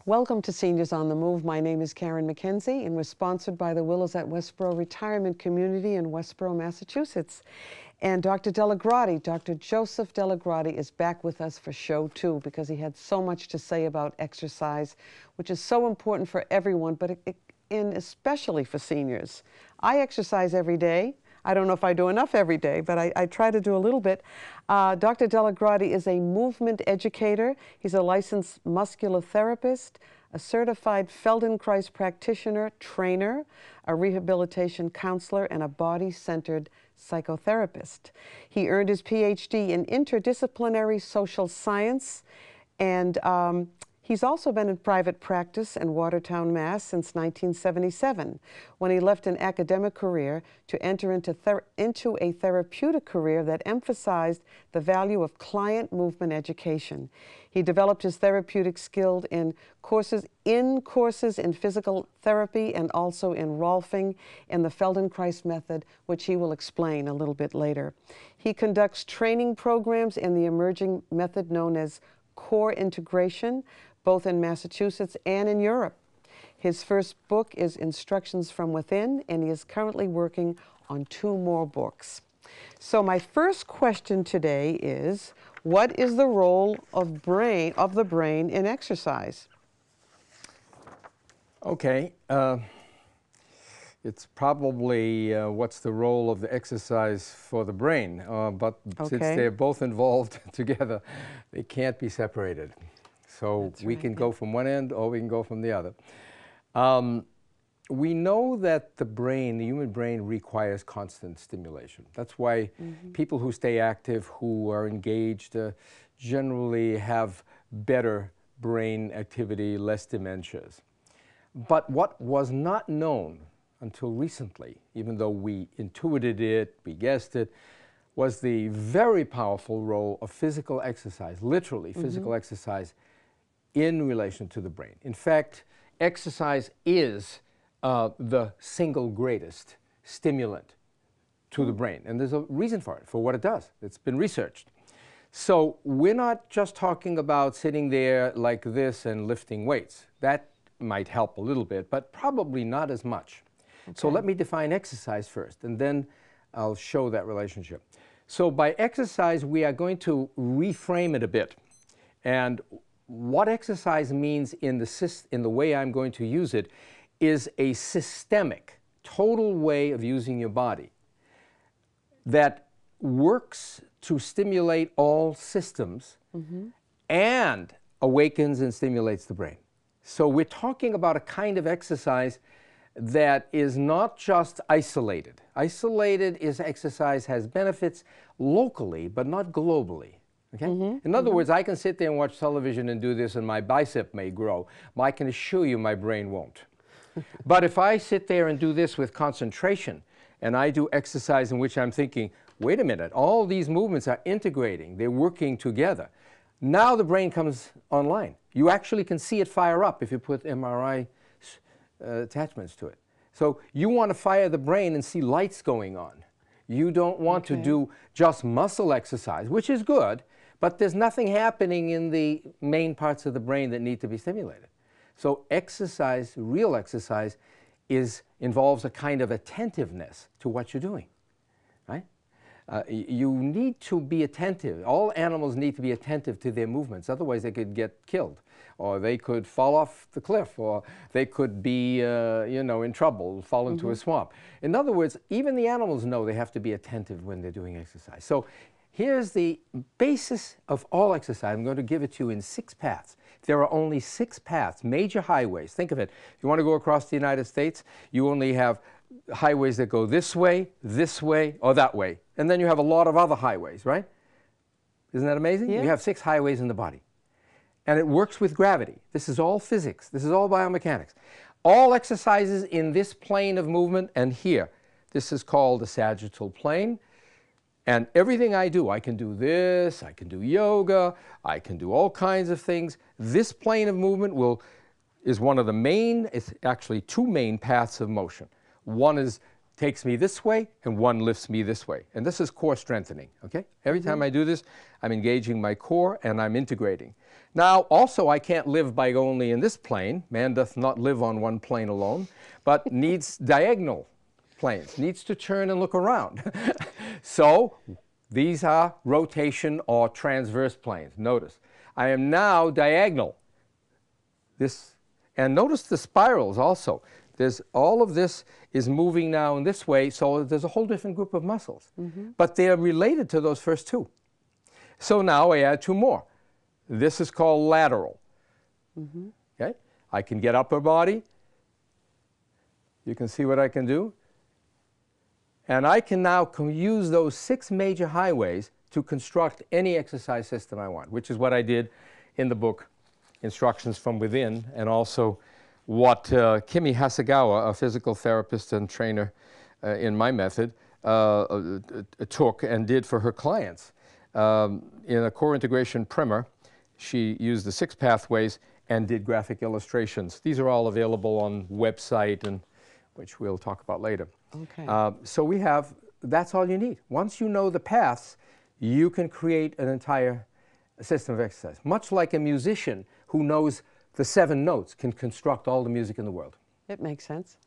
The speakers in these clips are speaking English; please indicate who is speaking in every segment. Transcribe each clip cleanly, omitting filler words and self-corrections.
Speaker 1: Welcome to Seniors on the Move. My name is Karen McKenzie, and we're sponsored by the Willows at Westboro Retirement Community in Westboro, Massachusetts. And Dr. DellaGrotte, Dr. Joseph DellaGrotte, is back with us for show 2 because he had so much to say about exercise, which is so important for everyone, but and especially for seniors. I exercise every day. I don't know if I do enough every day, but I try to do a little bit. Dr. DellaGrotte is a movement educator. He's a licensed muscular therapist, a certified Feldenkrais practitioner, trainer, a rehabilitation counselor, and a body-centered psychotherapist. He earned his PhD in interdisciplinary social science, and he's also been in private practice in Watertown, Mass. Since 1977, when he left an academic career to enter into a therapeutic career that emphasized the value of client movement education. He developed his therapeutic skills in courses in physical therapy and also in Rolfing and the Feldenkrais method, which he will explain a little bit later. He conducts training programs in the emerging method known as core integration, both in Massachusetts and in Europe. His first book is Instructions from Within, and he is currently working on 2 more books. So my first question today is, what is the role of the brain in exercise?
Speaker 2: Okay, it's probably what's the role of the exercise for the brain, but since they're both involved together, they can't be separated. So we can go from one end or we can go from the other. We know that the human brain requires constant stimulation. That's why people who stay active, who are engaged, generally have better brain activity, less dementias. But what was not known until recently, even though we intuited it, we guessed it, was the very powerful role of physical exercise, literally physical exercise, in relation to the brain. In fact, exercise is the single greatest stimulant to the brain. And there's a reason for it, for what it does. It's been researched. So we're not just talking about sitting there like this and lifting weights. That might help a little bit, but probably not as much. So let me define exercise first, and then I'll show that relationship. So by exercise, we are going to reframe it a bit. And what exercise means in the way I'm going to use it is a systemic, total way of using your body that works to stimulate all systems and awakens and stimulates the brain. So we're talking about a kind of exercise that is not just isolated. Isolated exercise has benefits locally, but not globally. Okay? In other words, I can sit there and watch television and do this and my bicep may grow, but I can assure you my brain won't. But if I sit there and do this with concentration and I do exercise in which I'm thinking, wait a minute, all these movements are integrating, they're working together. Now the brain comes online. You actually can see it fire up if you put MRI attachments to it. So you want to fire the brain and see lights going on. You don't want to do just muscle exercise, which is good, but there's nothing happening in the main parts of the brain that need to be stimulated. So exercise, real exercise, involves a kind of attentiveness to what you're doing, right? You need to be attentive. All animals need to be attentive to their movements, otherwise they could get killed, or they could fall off the cliff, or they could be, in trouble, fall into a swamp. In other words, even the animals know they have to be attentive when they're doing exercise. So here's the basis of all exercise. I'm going to give it to you in 6 paths. There are only 6 paths, major highways. Think of it. If you want to go across the United States, you only have highways that go this way, or that way. And then you have a lot of other highways, right? Isn't that amazing? Yeah. You have 6 highways in the body. And it works with gravity. This is all physics. This is all biomechanics. All exercises in this plane of movement and here. This is called the Sagittal Plane. And everything I do, I can do this, I can do yoga, I can do all kinds of things. This plane of movement is one of the main, it's actually 2 main paths of motion. One is takes me this way and one lifts me this way. And this is core strengthening, okay? Every time I do this, I'm engaging my core and I'm integrating. Now, also, I can't live by only in this plane. Man doth not live on one plane alone, but needs diagonal planes, needs to turn and look around. So these are rotation or transverse planes. Notice, I am now diagonal. And notice the spirals also. All of this is moving now in this way, so there's a whole different group of muscles. But they're related to those first two. So now I add two more. This is called lateral. Okay? I can get upper body. You can see what I can do. And I can now use those 6 major highways to construct any exercise system I want, which is what I did in the book, Instructions from Within, and also what Kimi Hasegawa, a physical therapist and trainer in my method, took and did for her clients. In a core integration primer, she used the 6 pathways and did graphic illustrations. These are all available on website, and which we'll talk about later.
Speaker 1: Okay.
Speaker 2: So that's all you need. Once you know the paths, you can create an entire system of exercise. Much like a musician who knows the 7 notes can construct all the music in the world.
Speaker 1: It makes sense.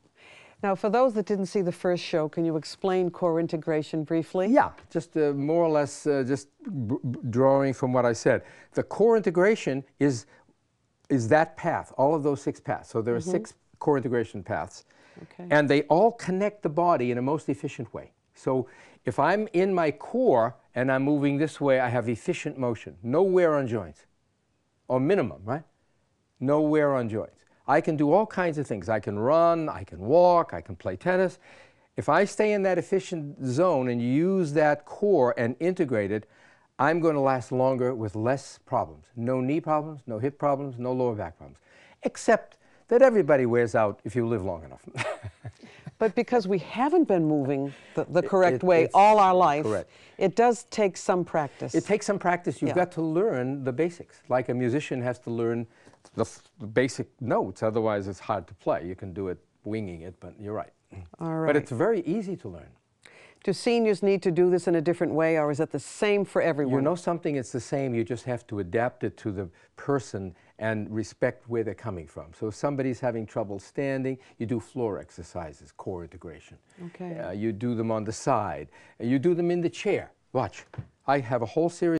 Speaker 1: Now, for those that didn't see the first show, can you explain core integration briefly?
Speaker 2: Yeah, just more or less just drawing from what I said. The core integration is that path, all of those 6 paths. So there are 6 core integration paths.
Speaker 1: Okay.
Speaker 2: And they all connect the body in a most efficient way. So if I'm in my core and I'm moving this way, I have efficient motion. No wear on joints, or minimum, right? No wear on joints. I can do all kinds of things. I can run, I can walk, I can play tennis. If I stay in that efficient zone and use that core and integrate it, I'm going to last longer with less problems. No knee problems, no hip problems, no lower back problems. Except that everybody wears out if you live long enough.
Speaker 1: But because we haven't been moving the correct way all our life, it does take some practice.
Speaker 2: It takes some practice. You've got to learn the basics. Like a musician has to learn the basic notes, otherwise it's hard to play. You can do it winging it, but you're right.
Speaker 1: All right.
Speaker 2: But it's very easy to learn.
Speaker 1: Do seniors need to do this in a different way, or is it the same for everyone?
Speaker 2: You know something, it's the same. You just have to adapt it to the person and respect where they're coming from. So if somebody's having trouble standing, you do floor exercises, core integration.
Speaker 1: Okay.
Speaker 2: You do them on the side. You do them in the chair. Watch. I have a whole series